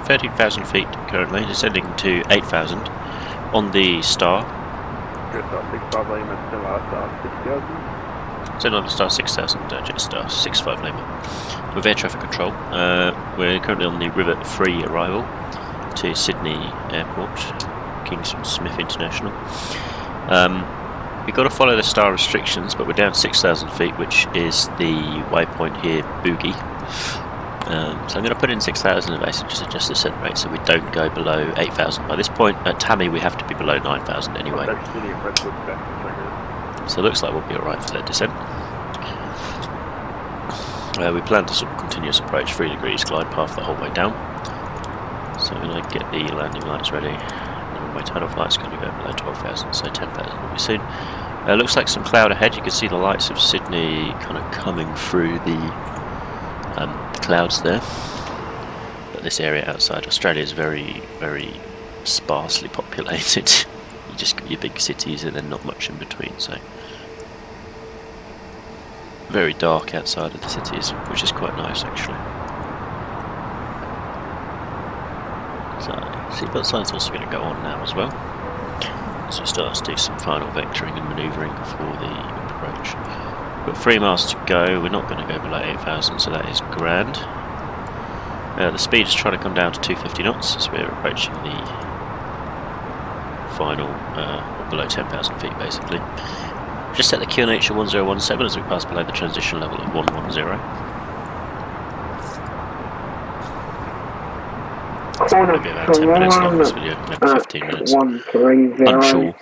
13,000 feet currently, descending to 8,000 on the Star. Jetstar 65 Lima, still outside 6,000. Still on the Star 6,000, Jetstar 65 Lima. With air traffic control, we're currently on the Rivet Free arrival to Sidney Airport, Kingston Smith International. We've got to follow the Star restrictions, but we're down 6,000 feet, which is the waypoint here, Boogie. So I'm going to put in 6,000 and basically just adjust the descent rate so we don't go below 8,000. By this point, at Tammy, we have to be below 9,000 anyway. So it looks like we'll be alright for that descent. We plan to sort of continuous approach 3 degrees glide path the whole way down. So I'm going to get the landing lights ready. My tidal flight's going to go below 12,000, so 10,000 will be soon. Looks like some cloud ahead. You can see the lights of Sidney kind of coming through the clouds there. But this area outside Australia is very, very sparsely populated. You just got your big cities and then not much in between, so very dark outside of the cities, which is quite nice actually. So, seatbelt sign's also going to go on now as well. So we start to do some final vectoring and manoeuvring for the approach. We've got 3 miles to go. We're not going to go below 8,000, so that is grand. The speed is trying to come down to 250 knots, so we're approaching the final, below 10,000 feet basically. Just set the QNH at 1017 as we pass below the transition level of 110. Maybe about 10 minutes long this video, maybe 15 minutes. 130. Unsure.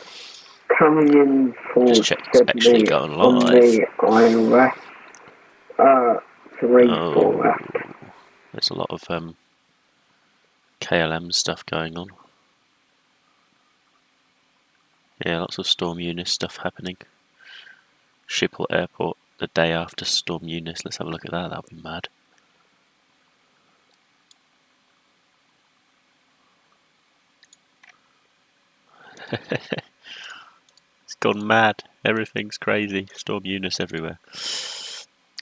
Coming in for Just check it's actually going live. The IRS 34 left. There's a lot of KLM stuff going on. Yeah, lots of Storm Eunice stuff happening. Schiphol Airport the day after Storm Eunice. Let's have a look at that, that'll be mad. It's gone mad. Everything's crazy. Storm Eunice everywhere.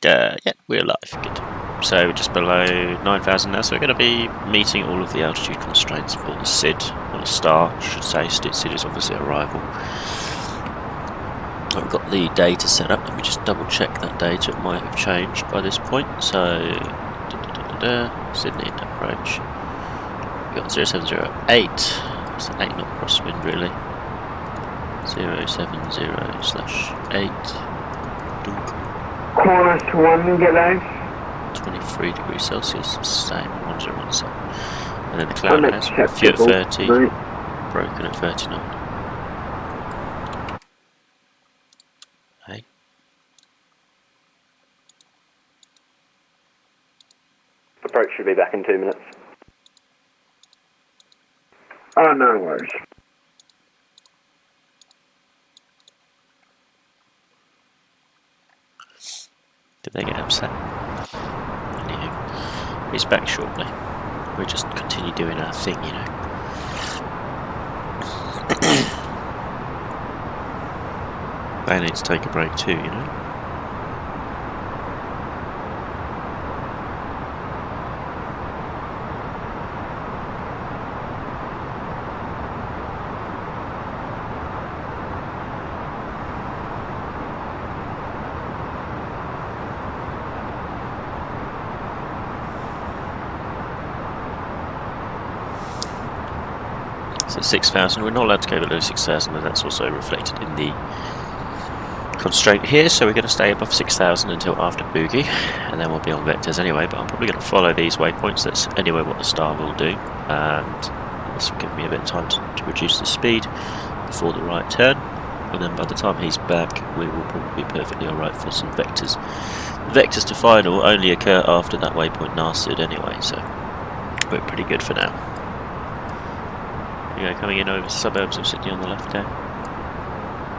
Yeah, we're alive. Good. So we're just below 9,000 now. So we're going to be meeting all of the altitude constraints for the SID, or the Star, I should say. SID is obviously arrival. I've got the data set up. Let me just double check that data. It might have changed by this point. So Sydney approach. We've got 0708. It's an 8 knot crosswind really. 070/8. Corner to 1, get out. 23 degrees Celsius, same 1017. And then the cloud has a few at 30, broken at 39. Hey. Approach should be back in 2 minutes. Oh, no worries. Did they get upset? Anywho, he's back shortly. We'll just continue doing our thing, you know. They need to take a break too, you know. So 6,000, we're not allowed to go below 6,000, and that's also reflected in the constraint here, so we're going to stay above 6,000 until after Boogie, and then we'll be on vectors anyway, but I'm probably going to follow these waypoints. That's anyway what the Star will do, and this will give me a bit of time to reduce the speed before the right turn, and then by the time he's back we will probably be perfectly alright for some vectors. Vectors to final only occur after that waypoint Narsid anyway, so we're pretty good for now. You know, coming in over the suburbs of Sydney on the left there.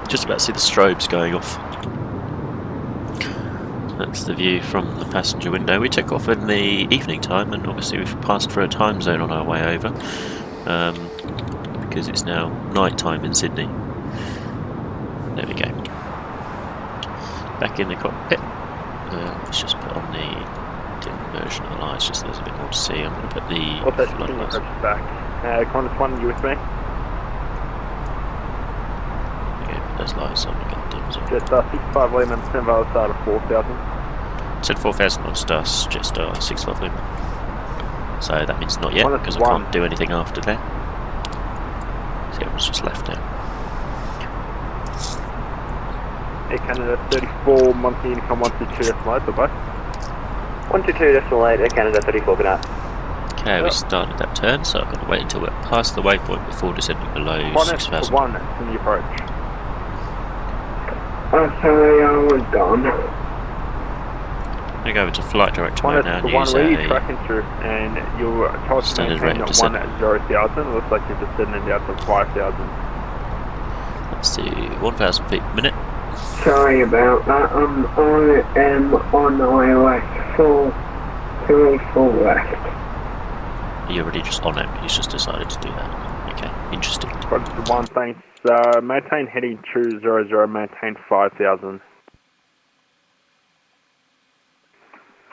Just about to see the strobes going off. That's the view from the passenger window. We took off in the evening time, and obviously we've passed through a time zone on our way over, because it's now night time in Sydney. There we go. Back in the cockpit. Let's just put on the version of the lights, just so there's a bit more to see. I'm going to put the What's that? floodlights. Back. Qantas 1, you with me? Yeah, put those lights on, we've got the dims on. Jetstar 65 Lima, 10 valid start of 4,000. Said 4,000 on Stas, Jetstar 65 Lima. So that means not yet, Qantas because I 1. can't do anything after there. So everyone's just left now. Air Canada 34, Monkey Income 122 decimal 8, bye-bye. 122.8, Air Canada 34, good night. Okay, we started that turn, so I've got to wait until we're past the waypoint before descending below Qantas 6,000. 1, it's in the approach. Oh, sorry, I was gone. I'm going to go over to flight director mode now Qantas and 1, use where are you a tracking through? And you're told to standard maintain rate of at descent. 10,000. It looks like you're descending down to 5,000. Let's do 1,000 feet per minute. Sorry about that. I am on iOS 4.34 left. You're already just on it, he's just decided to do that. Okay, interesting. Qantas 1, thanks. Maintain heading 200, maintain 5,000.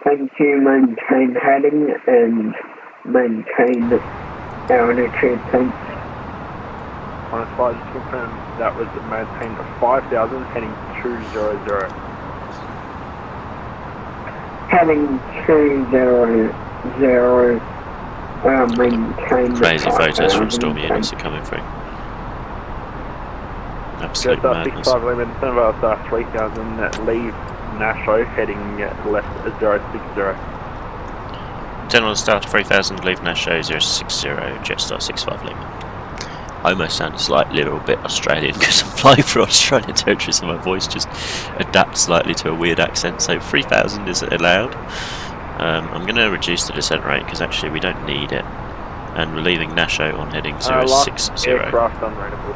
Thank you, maintain heading and maintain altitude, thanks. Qantas 5, just confirm that was maintained at 5,000, heading 200. Heading 200, maintain Crazy photos from 5,000, stormy units thanks. are coming through. Absolute Jetstar madness. 65 Lima, 10 valid start 3,000, leave Nasho, heading left 060. 10 on start 3000, leave Nasho 060, Jetstar 65 Lima. I almost sound slightly a little bit Australian because I'm flying for Australian territory, so my voice just adapts slightly to a weird accent. So 3000 is allowed. I'm going to reduce the descent rate because actually we don't need it. And we're leaving Nasho on heading 060. Aircraft unrateable.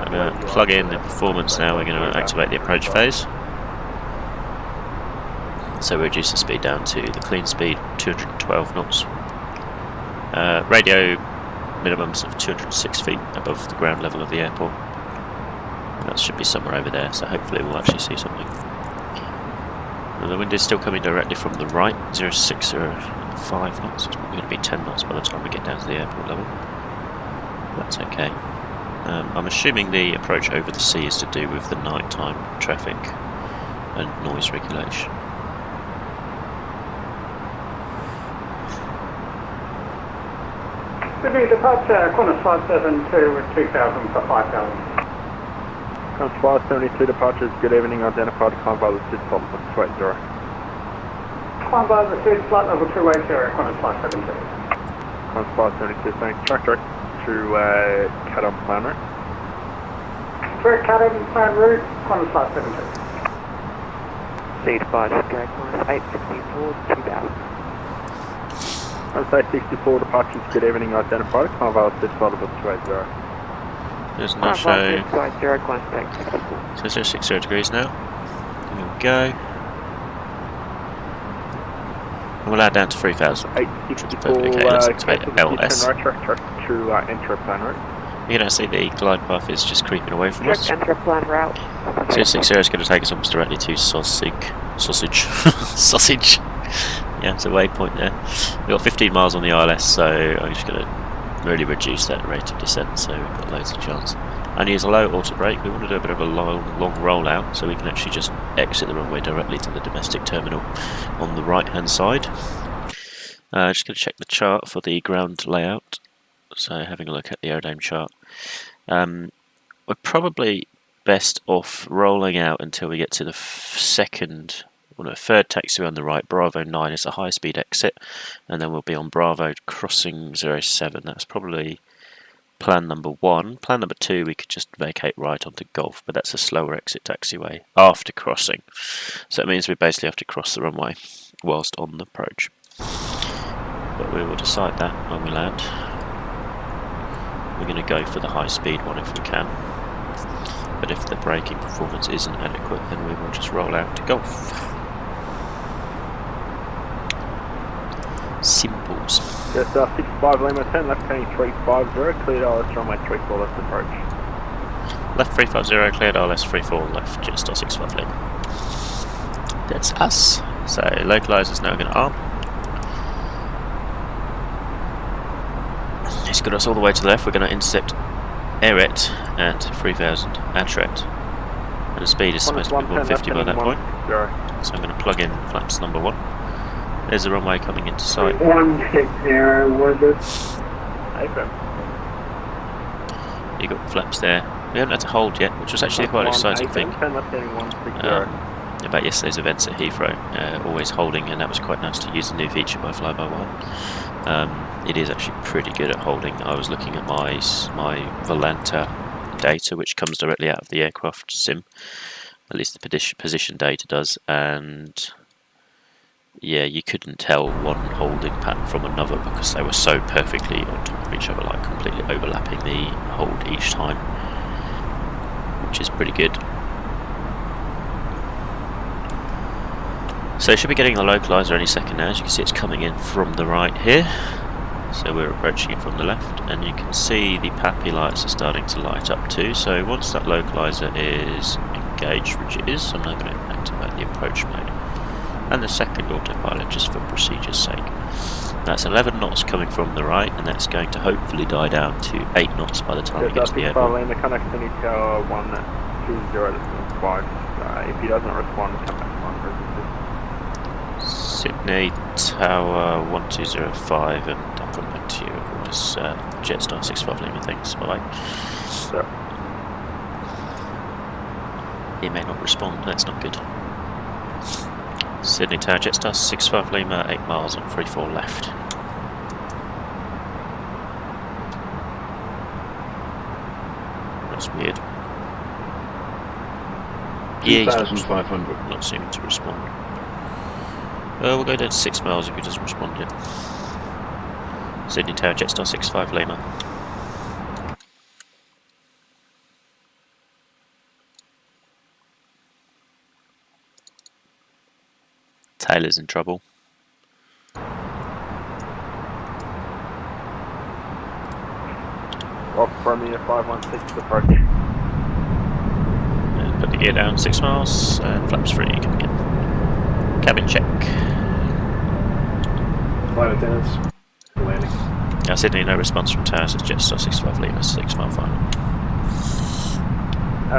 I'm going to plug in the performance now. We're going to activate the approach phase. So we reduce the speed down to the clean speed, 212 knots. Radio minimums of 206 feet above the ground level of the airport. That should be somewhere over there, so hopefully we'll actually see something. And the wind is still coming directly from the right, 0605 knots. It's probably going to be 10 knots by the time we get down to the airport level. That's okay. I'm assuming the approach over the sea is to do with the nighttime traffic and noise regulation. Sydney departure, Qantas 572 with 2,000 for 5,000. Qantas 572 departures, good evening, identified climb by the SID flight level 280. Climb by the SID flight level 280, Qantas 572. Qantas 572, thanks. Track direct to Cat-on plan route. Direct cut-in plan route, Qantas 572. Seat 5, Qantas 864, 2,000. Qantas 864 departures, good evening, identified climb by the SID flight level 280. There's Nasho. Sky 0, Qantas 864. So 060 degrees now. Here we go. And we'll add down to 3000. 864, Okay, let's activate LS. right track to enter plan route. You can see the glide path is just creeping away from us. Enter plan route. 060 is going to take us almost directly to Sausage. Sausage. Yeah, it's a waypoint there. We've got 15 miles on the ILS, so I'm just going to really reduce that rate of descent, so we've got loads of chance. And use a low auto brake. We want to do a bit of a long rollout, so we can actually just exit the runway directly to the domestic terminal on the right hand side. Just going to check the chart for the ground layout. So having a look at the aerodrome chart. We're probably best off rolling out until we get to the third taxiway on the right. Bravo 9 is a high speed exit, and then we'll be on Bravo crossing 07. That's probably plan number 1. Plan number 2, we could just vacate right onto Golf, but that's a slower exit taxiway after crossing. So it means we basically have to cross the runway whilst on the approach. But we will decide that when we land. We're going to go for the high speed one if we can. But if the braking performance isn't adequate, then we will just roll out to Golf. Simples. Jetstar 65 Lima 10, left heading 350, cleared ILS runway 34 left approach. Left 350, cleared ILS 34 left, Jetstar 65 Lima. That's us. So localizer is now going to arm. He's got us all the way to the left. We're going to intercept Eret at 3000 Atret. And the speed is supposed to be 150 by that point. So I'm going to plug in flaps number 1. There's the runway coming into sight. 160 was it? AFM. You got flaps there. We haven't had to hold yet, which was actually quite an exciting thing. 10 left heading 160. About yesterday's events at Heathrow, always holding, and that was quite nice to use the new feature by Fly-by-Wire. It is actually pretty good at holding. I was looking at my Volanta data, which comes directly out of the aircraft sim, at least the position data does, and yeah, you couldn't tell one holding pattern from another because they were so perfectly on top of each other, like completely overlapping the hold each time, which is pretty good. So should be getting the localizer any second now. As you can see, it's coming in from the right here. So we're approaching it from the left, and you can see the PAPI lights are starting to light up too. So once that localizer is engaged, which it is, I'm now going to activate the approach mode. And the second autopilot, just for procedure's sake. That's 11 knots coming from the right, and that's going to hopefully die down to 8 knots by the time we get to the airport. The contact Sydney Tower 120.5. If he doesn't respond, come back to 1. Sidney Tower 1205, and I'll come back to you. It was Jetstar 65 Lima, thanks. Bye. So. He may not respond, that's not good. Sidney Tower, Jetstar 65 Lima, 8 miles on 34 left. That's weird. Yeah, he's 2,500. not seeming to respond. We'll go down to 6 miles if he doesn't respond yet. Sidney Tower, Jetstar 65 Lima. Taylor's in trouble. Off Premier 516 approach. And put the gear down 6 miles, and flaps free coming in. Cabin check. Flight attendants, landing. Sydney, no response from Tower, says Jetstar 65 Lima, 6 mile final.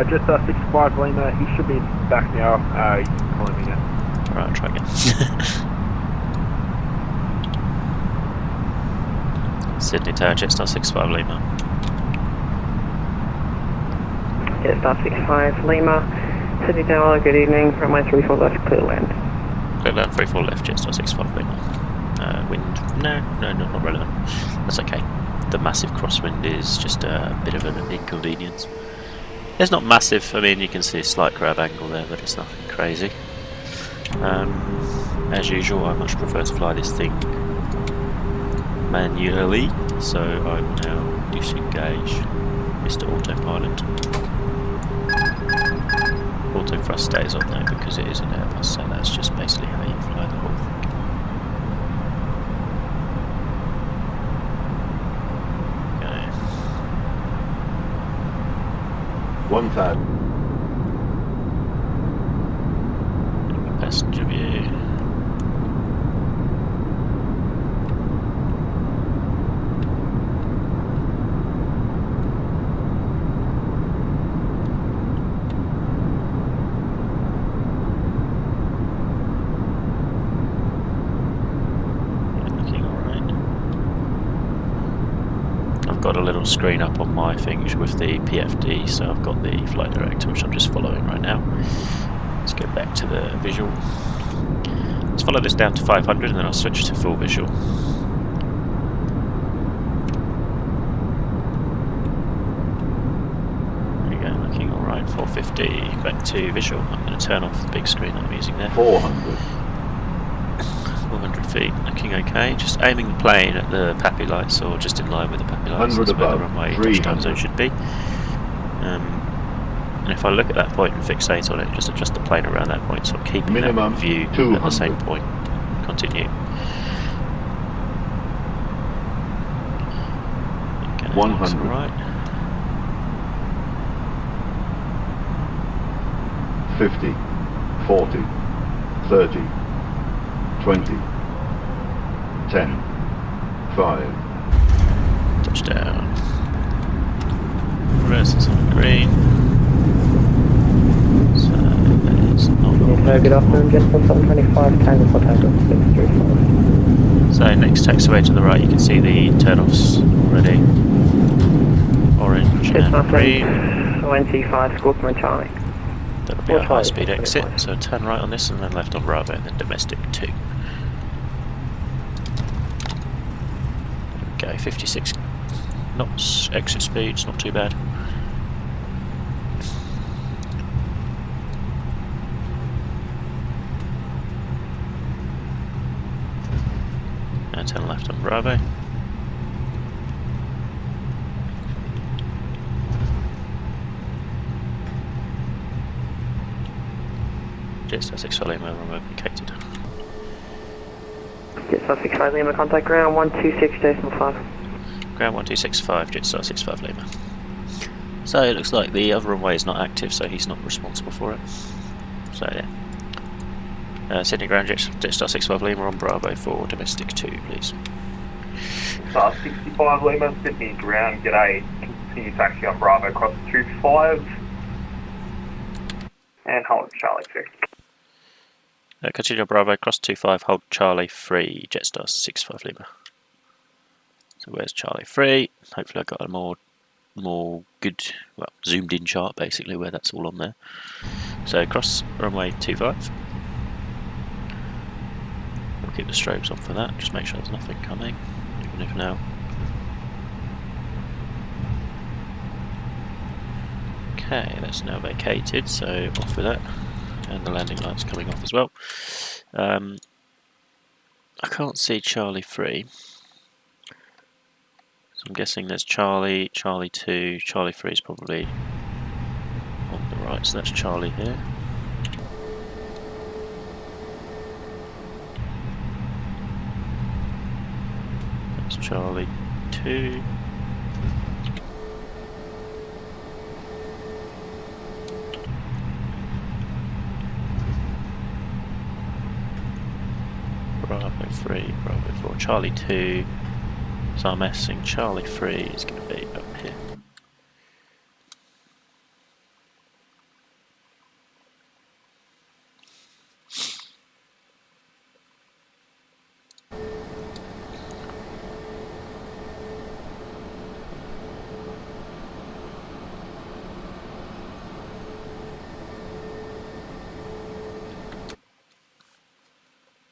Jetstar 65 Lima, he should be back now. You can call him again. Right, I'll try again. Sidney Tower, Jetstar 65 Lima. Jetstar 65 Lima. Sydney Tower, good evening. Runway 34 left, clear land. Clear land, 34 left, Jetstar 65 Lima. Wind? No, not relevant. That's okay. The massive crosswind is just a bit of an inconvenience. It's not massive, I mean you can see a slight grab angle there, but it's nothing crazy. As usual, I much prefer to fly this thing manually, so I will now disengage Mr. Autopilot. Auto thrust stays on though because it is an Airbus, so that's just basically how you fly the whole thing. Okay. 1,000. Passenger view. Looking alright. I've got a little screen up on my things with the PFD, so I've got the flight director, which I'm just following right now. Let's go back to the visual. Let's follow this down to 500 and then I'll switch to full visual. There you go, looking alright. 450, back to visual. I'm going to turn off the big screen that I'm using there. 400. 400 feet, looking okay. Just aiming the plane at the PAPI lights or just in line with the PAPI lights. 100 That's where the above, runway 300. touchdown zone should be. And if I look at that point and fixate on it, just adjust the plane around that point, so I'm keeping Minimum that view 200. at the same point. Continue. Okay, 100. Right. 50, 40, 30, 20, 10, 5, Touchdown. Reverses on green. So it's not. Good afternoon, Jetstar 725, Tango for Tango 635. So next taxiway to the right, you can see the turn-offs already. Orange and green. 25, Scorpion Charlie. That'll be a high-speed exit, so turn right on this and then left on Bravo and then domestic 2. There we go, 56 knots, exit speed's not too bad. And turn left on Bravo. Jetstar 65 Lima revocated. Jetstar 65 Lima, contact ground 126.5. Ground 1265, Jetstar 65 Lima. So it looks like the other runway is not active, so he's not responsible for it. So yeah. Sydney ground Jetstar 65 Lima on Bravo for domestic 2, please. Jetstar 65 Lima, Sydney ground, g'day. Continue taxi on Bravo, cross 25. And hold Charlie 2. Continue on Bravo, cross 25, hold Charlie 3, Jetstar 65 Lima. So where's Charlie 3? Hopefully I got a more good, well, zoomed in chart basically where that's all on there. So cross runway 25. We'll keep the strobes on for that, just make sure there's nothing coming, even if now. Okay, that's now vacated, so off with that. And the landing light's coming off as well. I can't see Charlie 3. So I'm guessing there's Charlie, Charlie 2, Charlie 3 is probably on the right, so that's Charlie here. That's Charlie 2. Bravo 3, Bravo 4, Charlie 2. So I'm guessing Charlie 3 is going to be up here.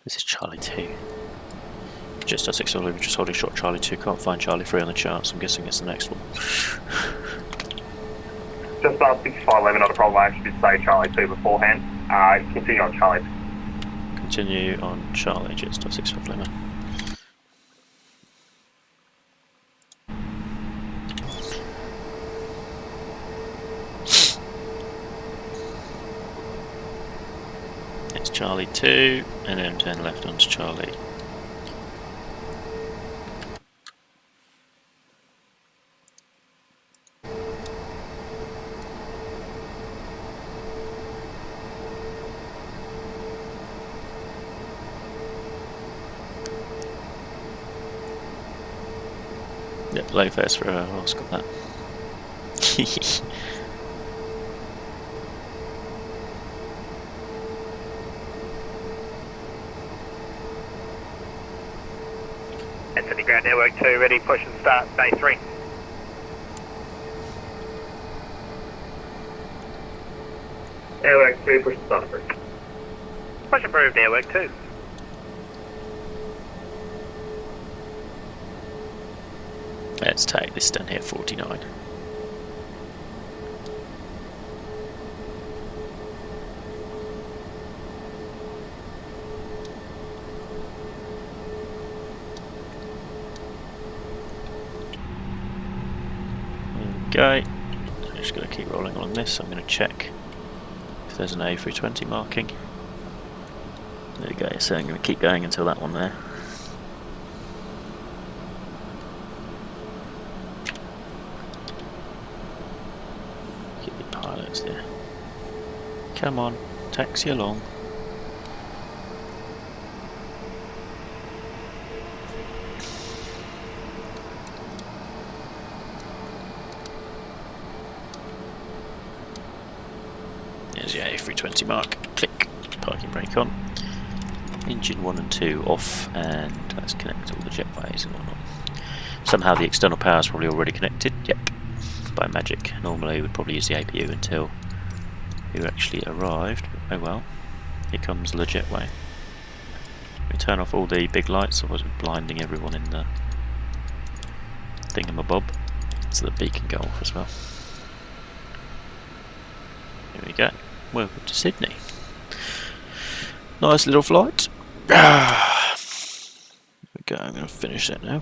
This is Charlie 2. Jetstar 65 Lima, just holding short Charlie 2, can't find Charlie 3 on the chart, so I'm guessing it's the next one. Jetstar 65 Lima, not a problem, I actually did say Charlie 2 beforehand. Continue on Charlie. Continue on Charlie, Jetstar 65 Lima. It's Charlie 2, and then turn left onto Charlie. Yep, low first for Ross, got that. Sydney ground network 2, ready, push and start, day 3. Network 2, push and start. Push approved, network 2. Let's take this down here, 49. Okay, I'm just going to keep rolling along this. I'm going to check if there's an A320 marking. There we go, so I'm going to keep going until that one there. Keep the pilots there. Come on, taxi along. There's the A320 mark. Click. Parking brake on. Engine 1 and 2 off, and let's connect all the jetways and whatnot. Somehow the external power is probably already connected. Yep. By magic. Normally we'd probably use the APU until you actually arrived. Oh well. Here comes the jetway. We turn off all the big lights, otherwise we're blinding everyone in the thingamabob. So the beacon go off as well. Here we go. Welcome to Sydney. Nice little flight. There we go, I'm going to finish that now.